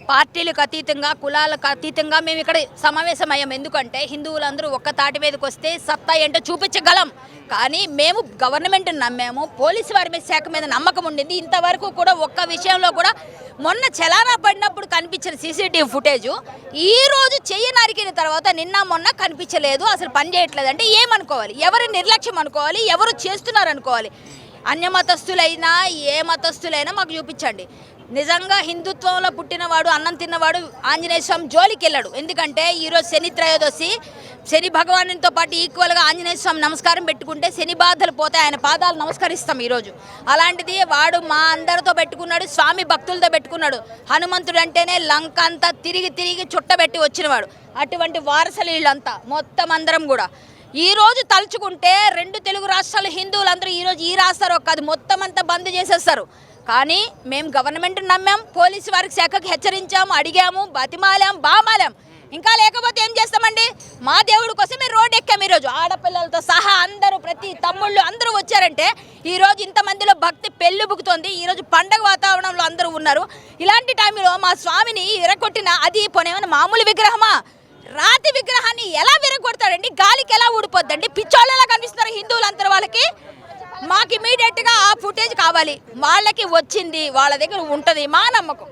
పార్టీలకు అతీతంగా కులాలకు అతీతంగా మేము ఇక్కడ సమావేశమయ్యాం. ఎందుకంటే హిందువులందరూ ఒక్క తాటి మీదకి వస్తే సత్తా ఏంటో చూపించగలం. కానీ మేము గవర్నమెంట్ని నమ్మాము, పోలీసు వారి మీద శాఖ మీద నమ్మకం ఉండింది. ఇంతవరకు కూడా ఒక్క విషయంలో కూడా మొన్న చలానా పడినప్పుడు కనిపించిన సీసీటీవీ ఫుటేజు ఈ రోజు చెయ్యి నరికిన తర్వాత నిన్న మొన్న కనిపించలేదు, అసలు పని చేయట్లేదు అంటే ఏమనుకోవాలి? ఎవరి నిర్లక్ష్యం అనుకోవాలి? ఎవరు చేస్తున్నారు అనుకోవాలి? అన్య మతస్థులైనా ఏ మతస్థులైనా మాకు చూపించండి. నిజంగా హిందుత్వంలో పుట్టినవాడు అన్నం తిన్నవాడు ఆంజనేయ స్వామి జోలికి వెళ్ళాడు. ఎందుకంటే ఈరోజు శని త్రయోదశి, శని భగవానునితో పాటు ఈక్వల్గా ఆంజనేయ స్వామి నమస్కారం పెట్టుకుంటే శని బాధలు పోతే ఆయన పాదాలు నమస్కరిస్తాం ఈరోజు. అలాంటిది వాడు మా అందరితో పెట్టుకున్నాడు, స్వామి భక్తులతో పెట్టుకున్నాడు. హనుమంతుడు అంటేనే లంక అంతా తిరిగి తిరిగి చుట్టబెట్టి వచ్చినవాడు. అటువంటి వారసులు వీళ్ళంతా మొత్తం అందరం కూడా ఈరోజు తలుచుకుంటే 2 తెలుగు రాష్ట్రాల హిందువులందరూ ఈరోజు ఈ రాస్తారో కాదు మొత్తం అంతా బంద్ చేసేస్తారు. కానీ మేము గవర్నమెంట్ నమ్మాం, పోలీసు వారికి శాఖకు హెచ్చరించాము, అడిగాము, బతిమాలాం, బామాలాం. ఇంకా లేకపోతే ఏం చేస్తామండి? మా దేవుడి కోసం మేము రోడ్ ఎక్కాము. ఈరోజు ఆడపిల్లలతో సహా అందరూ ప్రతి తమ్ముళ్ళు అందరూ వచ్చారంటే ఈరోజు ఇంతమందిలో భక్తి పెళ్ళుబుకుతోంది. ఈరోజు పండగ వాతావరణంలో అందరూ ఉన్నారు. ఇలాంటి టైంలో మా స్వామిని విరగొట్టిన అది పోనేమైనా మామూలు విగ్రహమా? రాతి విగ్రహాన్ని ఎలా విరగొడతాడండి? గాలికి ఎలా ఊడిపోద్దండి? పిచ్చోళ్ళలా కనిపిస్తున్నారు హిందువులందరూ. వాళ్ళకి మాకు ఇమీడియట్గా ఆ ఫుటేజ్ కావాలి. వాళ్ళకి వచ్చింది, వాళ్ళ దగ్గర ఉంటుంది మా నమ్మకం.